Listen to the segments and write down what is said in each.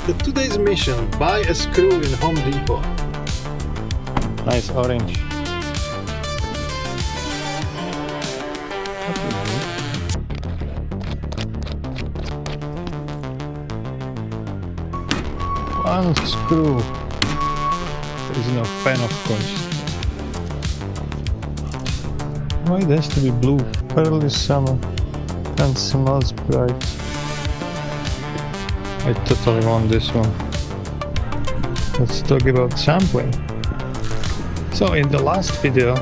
Today's mission: buy a screw in Home Depot. Nice orange. One screw. There is no pen, of course. Why it has to be blue? Early summer and smells bright. I totally want this one. Let's talk about sampling. So in the last video,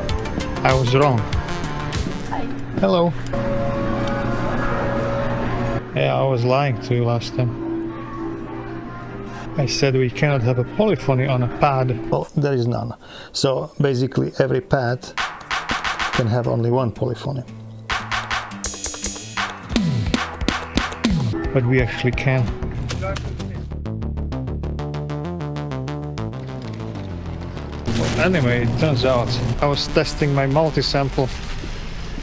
I was wrong. Hi. Hello. Yeah, I was lying to you last time. I said we cannot have a polyphony on a pad. Well, there is none. So basically every pad can have only one polyphony. But we actually can. Well, anyway, it turns out I was testing my multi-sample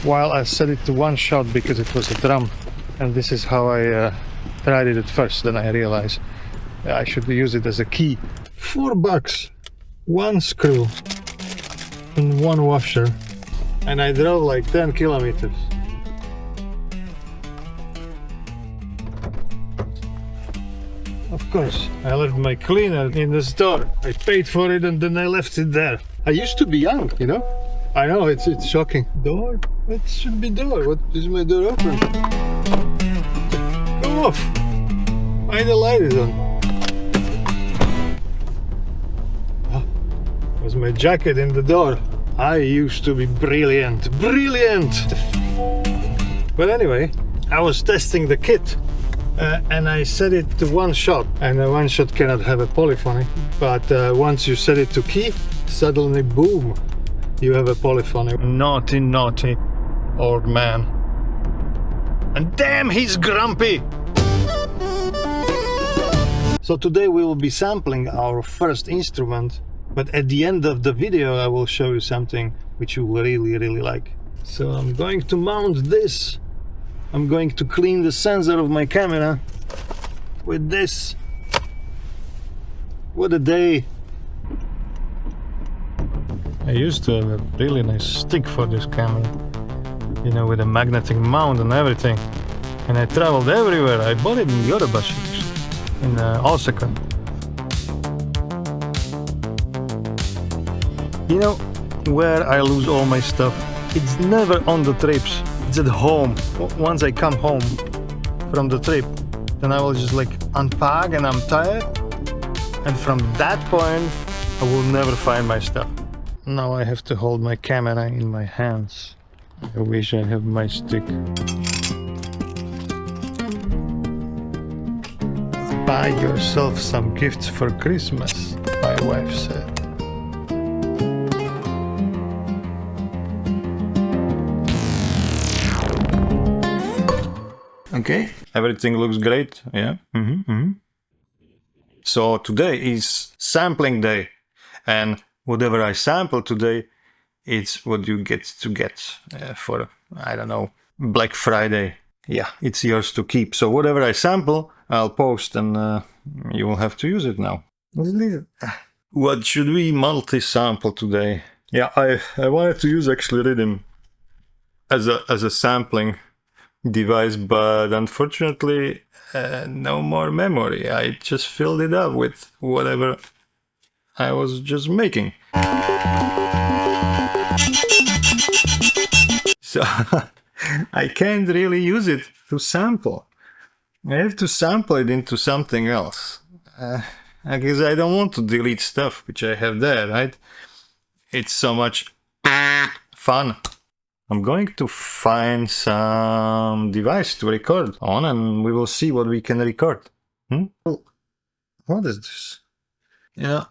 while I set it to one shot because it was a drum. And this is how I tried it at first. Then I realized I should use it as a key. $4, one screw and one washer, and I drove like 10 kilometers. Of course, I left my cleaner in the store. I paid for it and then I left it there. I used to be young, you know? I know, it's shocking. Door? It should be door. What is my door open? Come off! Why the light is on? Was my jacket in the door. I used to be brilliant. But anyway, I was testing the kit and I set it to one shot, and a one shot cannot have a polyphony, but once you set it to key, suddenly boom, you have a polyphony. Naughty old man. And damn, he's grumpy. So today we will be sampling our first instrument. But at the end of the video I will show you something which you will really like. So I'm going to mount this. I'm going to clean the sensor of my camera with this. What a day! I used to have a really nice stick for this camera. You know, with a magnetic mount and everything. And I traveled everywhere. I bought it in Yorubashi, in Osaka. You know where I lose all my stuff? It's never on the trips, it's at home. Once I come home from the trip, then I will just like unpack and I'm tired. And from that point, I will never find my stuff. Now I have to hold my camera in my hands. I wish I had my stick. Buy yourself some gifts for Christmas, my wife said. Okay, everything looks great, yeah. So today is sampling day, and whatever I sample today, it's what you get for, I don't know, Black Friday. Yeah, it's yours to keep. So whatever I sample, I'll post, and you will have to use it now. What should we multi-sample today? Yeah, I wanted to use actually Riddim as a sampling device, but unfortunately no more memory. I just filled it up with whatever I was just making. So I can't really use it to sample. I have to sample it into something else. I guess I don't want to delete stuff which I have there, right? It's so much fun. I'm going to find some device to record on, and we will see what we can record. What is this? You know,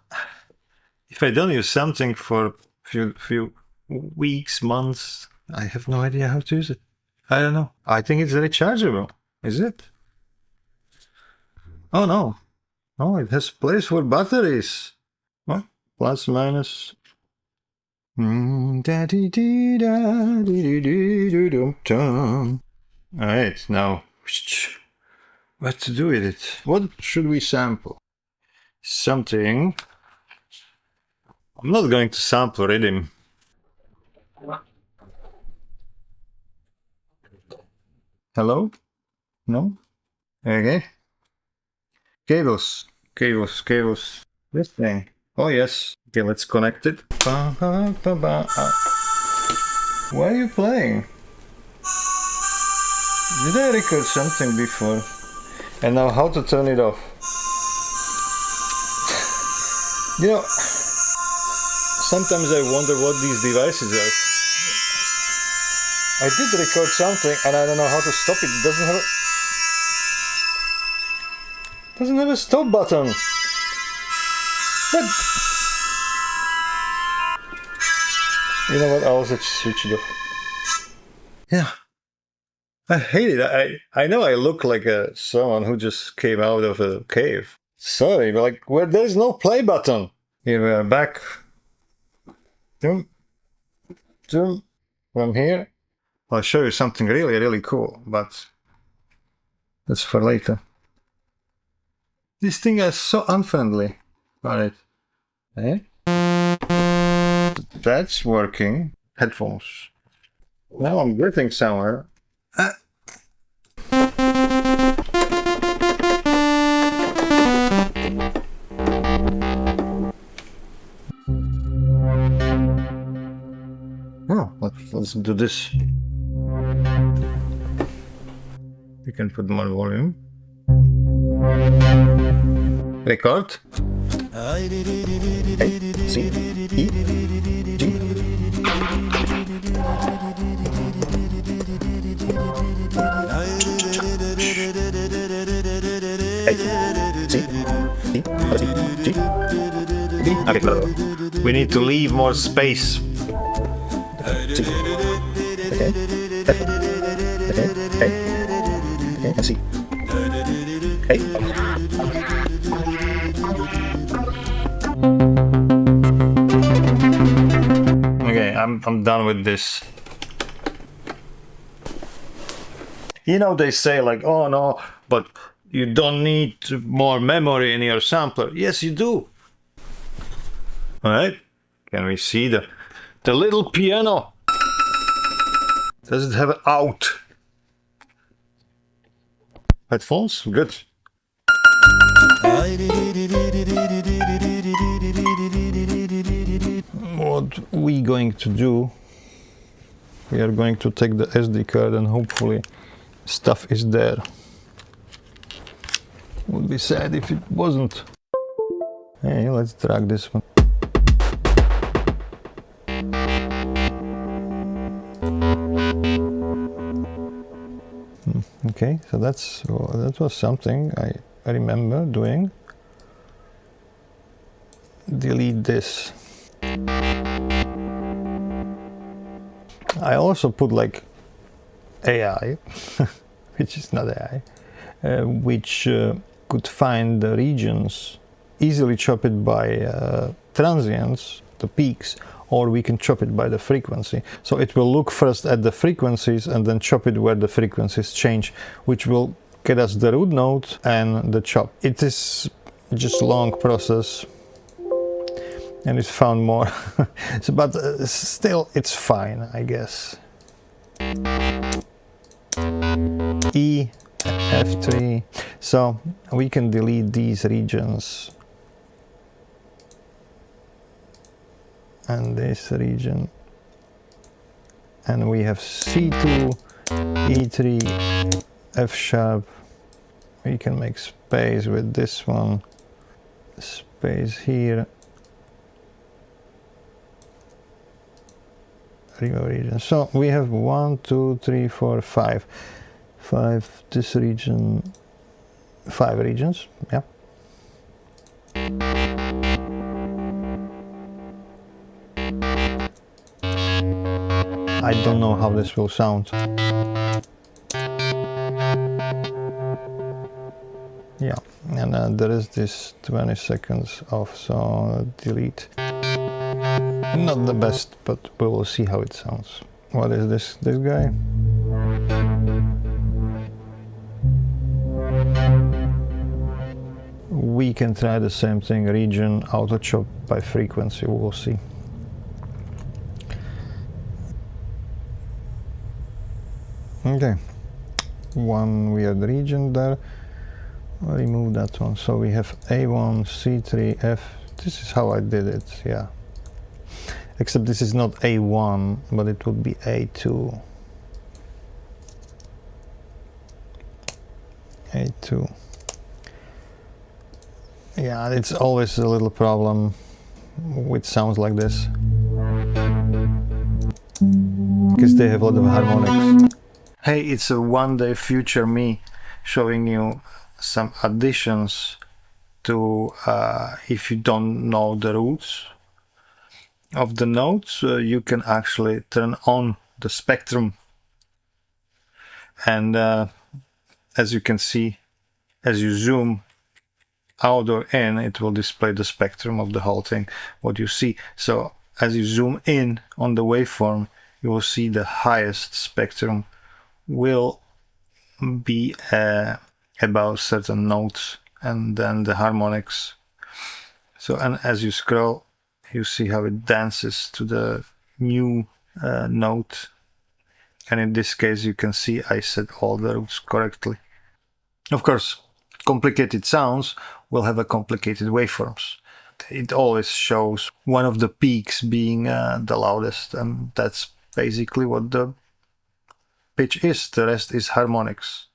if I don't use something for few weeks, months, I have no idea how to use it. I don't know. I think it's rechargeable. Is it? Oh no. Oh, it has place for batteries. What? Plus, minus. Alright, now what to do with it? What should we sample? something. I'm not going to sample Riddim. Hello? No? Okay. Cables. This thing. Oh yes. Okay, let's connect it. Why are you playing? Did I record something before? And now how to turn it off? You know, sometimes I wonder what these devices are. I did record something and I don't know how to stop it. It doesn't have a stop button. But you know what? I'll just switch it off. Yeah. I hate it. I know I look like someone who just came out of a cave. Sorry, but like, where there's no play button. Here we are back. From here. I'll show you something really, really cool, but that's for later. This thing is so unfriendly. Alright. Okay. That's working. Headphones. Now I'm getting somewhere. Oh, let's do this. We can put more volume. Record. A, C, E, G. We need to leave more space. C. Okay. F. Okay. A. Okay. C. A. Okay, I'm done with this. You know, they say like, oh no, but you don't need more memory in your sampler. Yes, you do. All right. Can we see the little piano? Does it have an out? Headphones? Good. What we going to do? We are going to take the SD card and hopefully stuff is there. Would be sad if it wasn't. Hey, let's drag this one. Okay, so that was something I remember doing. Delete this. I also put like AI, which is not AI, which could find the regions, easily chop it by transients, the peaks, or we can chop it by the frequency. So it will look first at the frequencies and then chop it where the frequencies change, which will get us the root node and the chop. It is just a long process and it found more, so, but still it's fine, I guess. E, F3, so we can delete these regions and this region, and we have C2, E3, F sharp. We can make space with this one, space here, remove region. So we have 1, 2, 3, 4, 5 this region, 5 regions, yeah. I don't know how this will sound. Yeah, and there is this 20 seconds off, so delete. Not the best, but we will see how it sounds. What is this guy? We we can try the same thing, region, auto chop by frequency, we'll see. Okay, one weird region there, remove that one. So we have A1, C3, F, this is how I did it, yeah. Except this is not A1, but it would be A2. A2. Yeah, it's always a little problem with sounds like this, because they have a lot of harmonics. Hey, it's a one day future me showing you some additions to, if you don't know the roots of the notes, you can actually turn on the spectrum, and as you can see, as you zoom out or in, it will display the spectrum of the whole thing, what you see. So as you zoom in on the waveform, you will see the highest spectrum will be about certain notes, and then the harmonics. So, and as you scroll, you see how it dances to the new note, and in this case you can see I set all the roots correctly. Of course, complicated sounds will have a complicated waveforms. It always shows one of the peaks being the loudest, and that's basically what the pitch is. The rest is harmonics.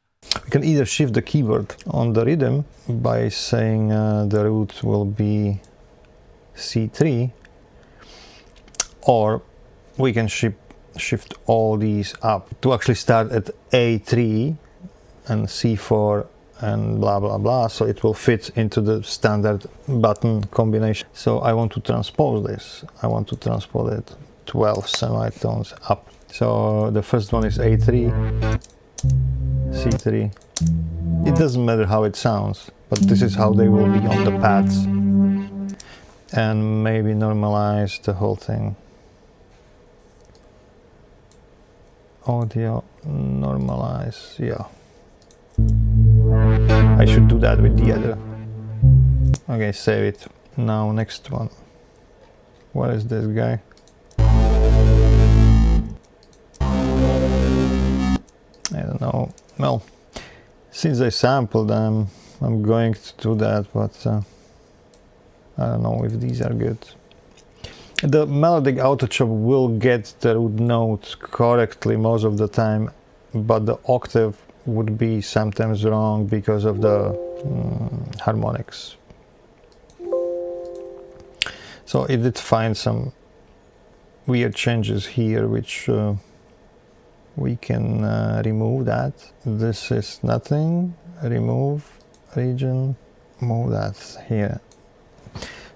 We can either shift the keyboard on the rhythm by saying the root will be C3, or we can shift all these up to actually start at A3 and C4 and blah blah blah, so it will fit into the standard button combination. So I want to transpose this. I want to transpose it 12 semitones up. So the first one is A3, C3. It doesn't matter how it sounds, but this is how they will be on the pads. And maybe normalize the whole thing. Audio normalize, yeah. I should do that with the other. Okay, save it. Now next one. What is this guy? I don't know. Well, since I sampled them, I'm going to do that, but I don't know if these are good. The melodic auto chop will get the root notes correctly most of the time, but the octave would be sometimes wrong because of the harmonics. So it did find some weird changes here, which we can remove that. This is nothing. Remove region, move that here.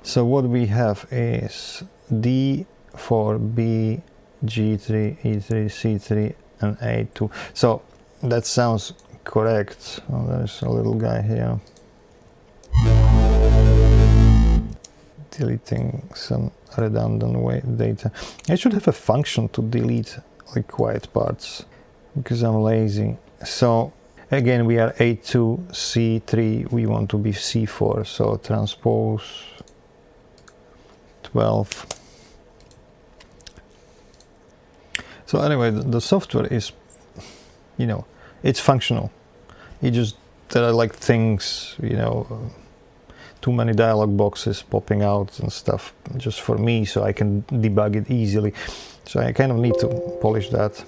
So what we have is D4, B, G3, E3, C3 and A2. So that sounds correct. Oh, there's a little guy here. Deleting some redundant data. I should have a function to delete like quiet parts because I'm lazy. So again, we are A2, C3, we want to be C4, so transpose 12. So anyway, the software is, you know, it's functional. It just, there are like things, you know, too many dialog boxes popping out and stuff just for me, so I can debug it easily. So I kind of need to polish that.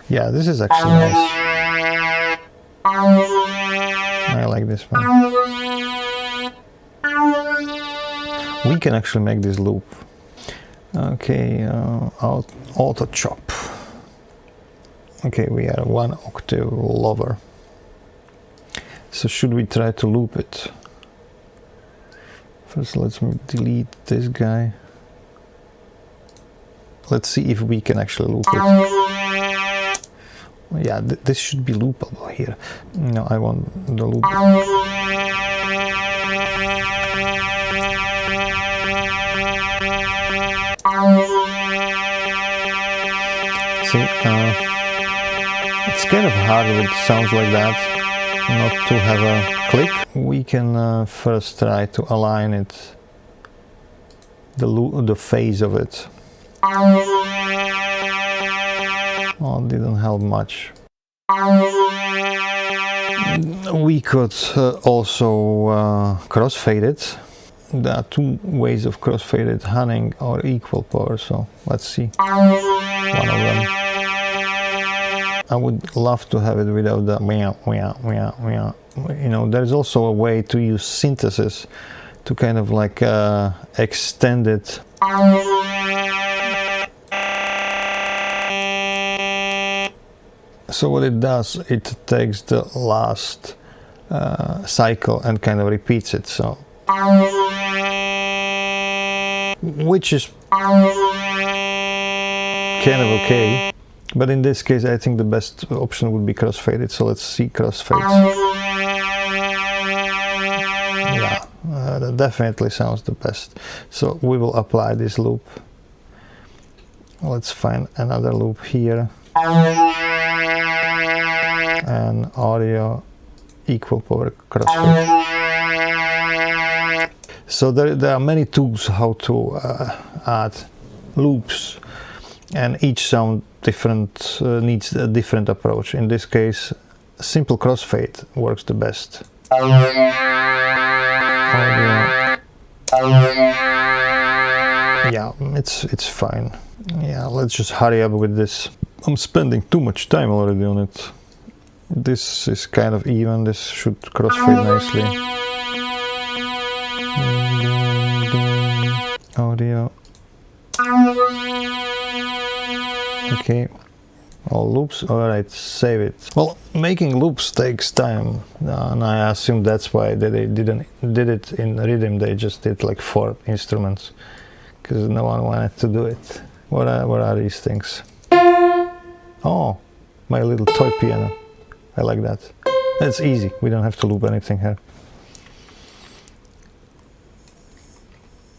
Yeah, this is actually nice. I like this one. We can actually make this loop. Okay, auto chop. Okay, we are one octave lower. So should we try to loop it? First, let's delete this guy. Let's see if we can actually loop it. Yeah, this should be loopable here. No, I want the loop. See, It's kind of hard with sounds like that not to have a click. We can first try to align it, the phase of it. Oh, it didn't help much. We could also crossfade it. There are two ways of crossfaded hunting or equal power, so let's see one of them. I would love to have it without the meow, meow, meow, meow. You know, there's also a way to use synthesis to kind of like extend it. So what it does, it takes the last cycle and kind of repeats it, so which is kind of okay, but in this case I think the best option would be crossfaded, so let's see crossfades. Yeah, that definitely sounds the best. So we will apply this loop. Let's find another loop here. And audio equal power crossfade. So there are many tools how to add loops, and each sound different needs a different approach. In this case, simple crossfade works the best. Audio. Yeah, it's fine. Yeah, let's just hurry up with this. I'm spending too much time already on it. This is kind of even, this should crossfade nicely. Audio. Okay, all loops, alright, save it. Well, making loops takes time, and I assume that's why they did it in Riddim. They just did like 4 instruments, because no one wanted to do it. What are these things? Oh, my little toy piano. I like that. It's easy, we don't have to loop anything here.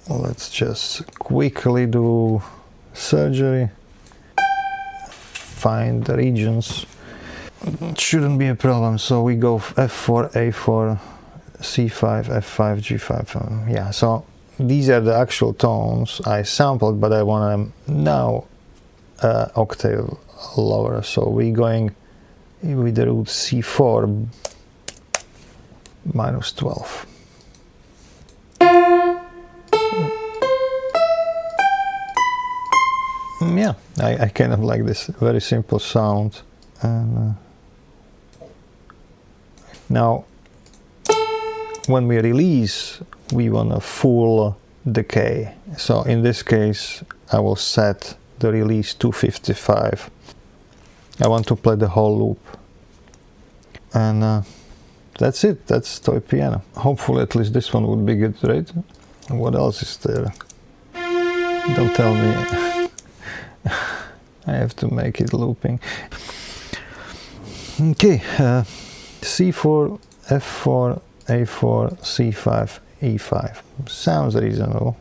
Let's just quickly do surgery. Find the regions. It shouldn't be a problem, so we go F4, A4, C5, F5, G5. Yeah, so these are the actual tones I sampled, but I want them now octave lower, so we're going with the root C4 minus 12. Yeah, I kind of like this very simple sound. And now when we release, we want a full decay. So in this case I will set the release to 55. I want to play the whole loop, and that's it. That's toy piano. Hopefully at least this one would be good, right? What else is there? Don't tell me I have to make it looping. Okay, C4, F4, A4, C5, E5. Sounds reasonable.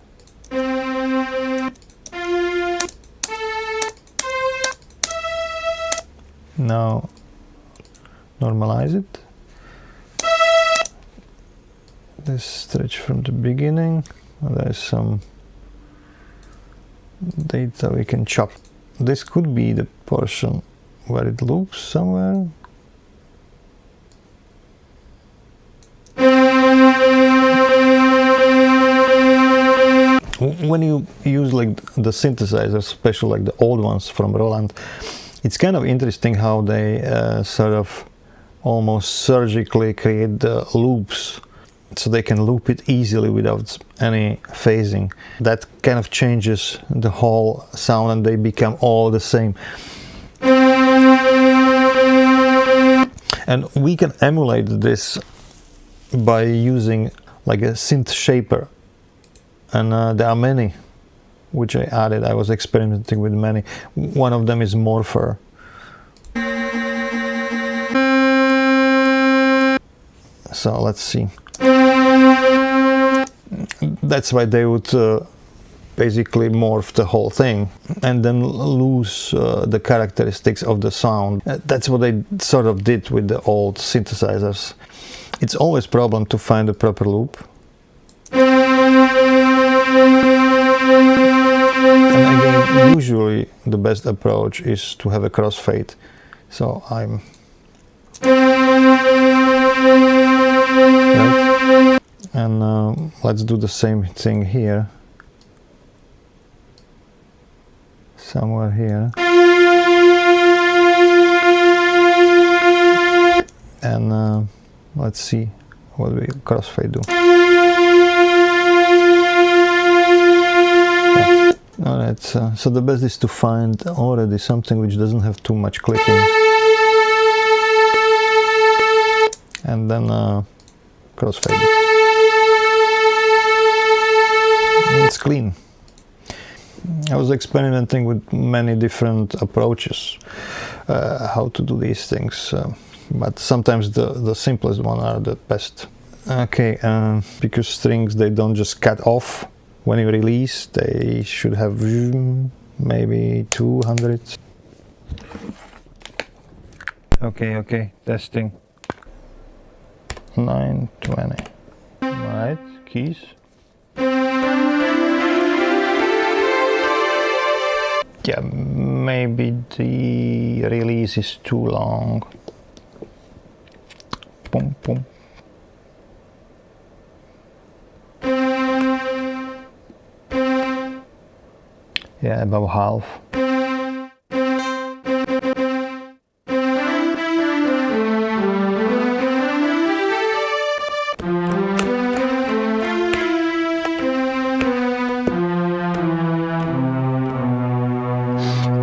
Now normalize it. This stretch from the beginning. There's some data we can chop. This could be the portion where it loops somewhere. When you use like the synthesizers, especially like the old ones from Roland, it's kind of interesting how they sort of almost surgically create the loops, so they can loop it easily without any phasing. That kind of changes the whole sound and they become all the same. And we can emulate this by using like a synth shaper. And there are many which I added. I was experimenting with many. One of them is Morpher. So let's see. That's why they would basically morph the whole thing and then lose the characteristics of the sound. That's what I sort of did with the old synthesizers. It's always a problem to find the proper loop. And again, usually the best approach is to have a crossfade. So I'm right. And let's do the same thing here. Somewhere here. And let's see what we crossfade do. Yeah. Alright, so the best is to find already something which doesn't have too much clicking. And then crossfade it. It's clean. I was experimenting with many different approaches how to do these things, but sometimes the simplest one are the best. Okay, because strings, they don't just cut off when you release, they should have maybe 200. Okay, testing. 920. Alright, keys. Yeah, maybe the release is too long. Boom, boom. Yeah, about half.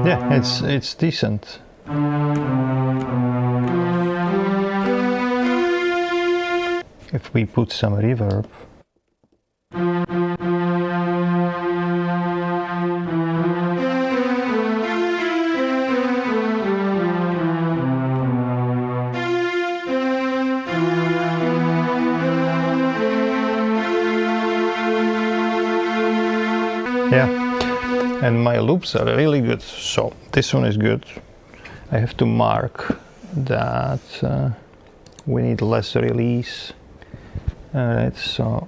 Yeah, it's decent. If we put some reverb. Yeah, and my loops are really good, so this one is good. I have to mark that we need less release. Alright, so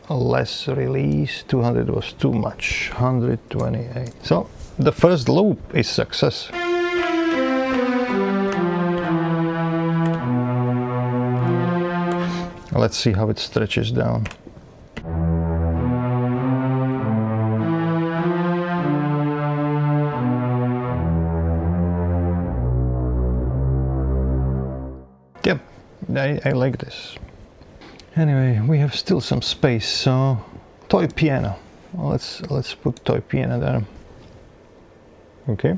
less release, 200 was too much, 128. So the first loop is success. Let's see how it stretches down. Yep, I like this. Anyway, we have still some space, so toy piano. Well, let's put toy piano there. Okay.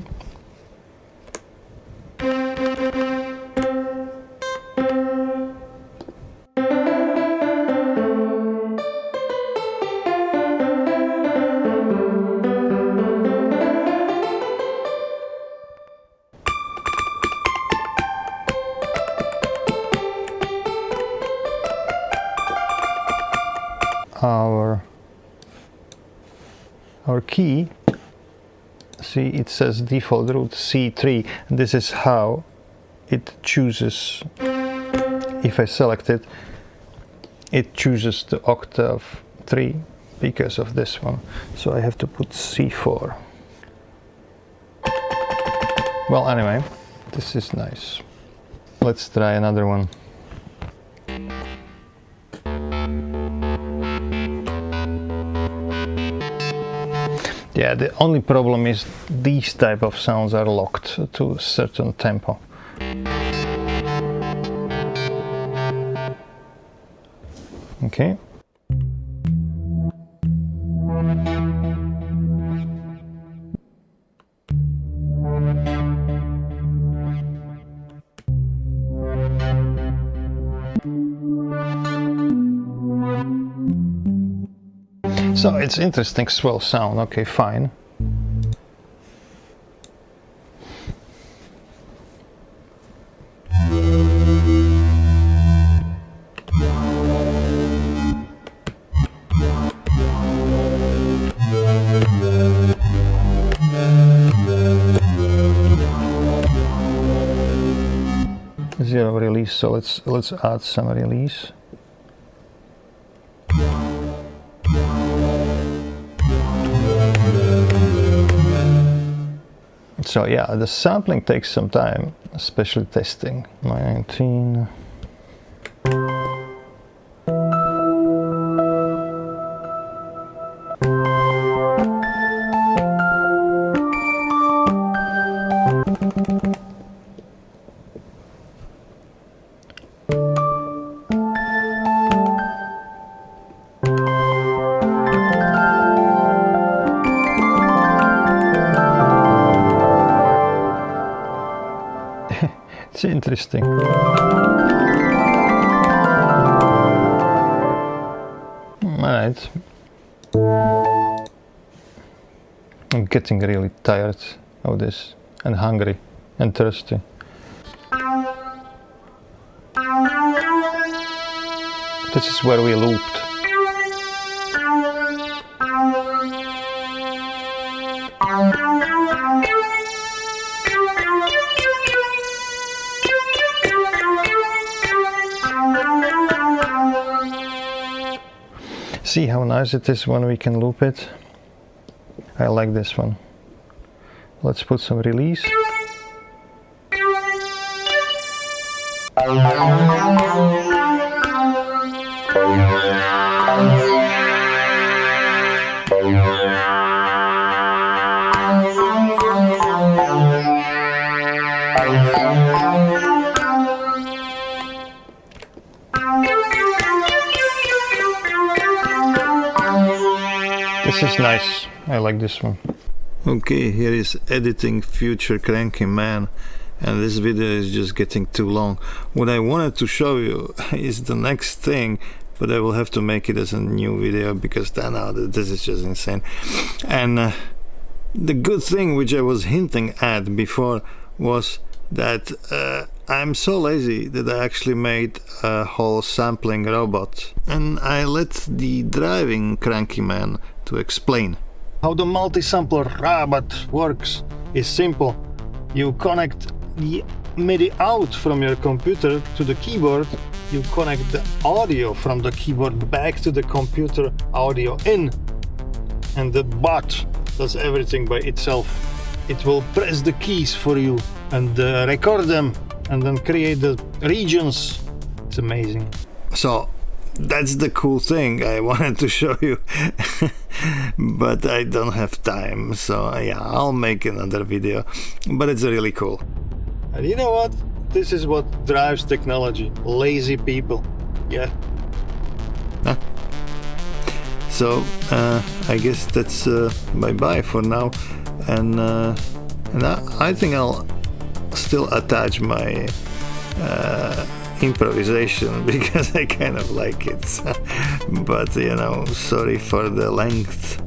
Our key, see, it says default root C3. This is how it chooses. If I select it, it chooses the octave 3 because of this one. So I have to put C4. Well, anyway, this is nice. Let's try another one. Yeah, the only problem is these type of sounds are locked to a certain tempo. Okay. So it's interesting swell sound, okay, fine. zero release, so let's add some release. So yeah, the sampling takes some time, especially testing. 19. It's interesting. Alright. I'm getting really tired of this, and hungry, and thirsty. This is where we looped. See how nice it is when we can loop it? I like this one. Let's put some release. This is nice. I like this one. Okay, here is editing future Cranky man, and this video is just getting too long. What I wanted to show you is the next thing, but I will have to make it as a new video because then this is just insane. And the good thing which I was hinting at before was that I'm so lazy that I actually made a whole sampling robot, and I let the driving Cranky man to explain. How the multi-sampler robot works is simple. You connect the MIDI out from your computer to the keyboard, you connect the audio from the keyboard back to the computer audio in, and the bot does everything by itself. It will press the keys for you and record them and then create the regions. It's amazing. So that's the cool thing I wanted to show you. But I don't have time, so yeah, I'll make another video, but it's really cool. And you know what? This is what drives technology. Lazy people. Yeah. Huh? So I guess that's bye-bye for now, and I think I'll still attach my improvisation because I kind of like it. But you know, sorry for the length.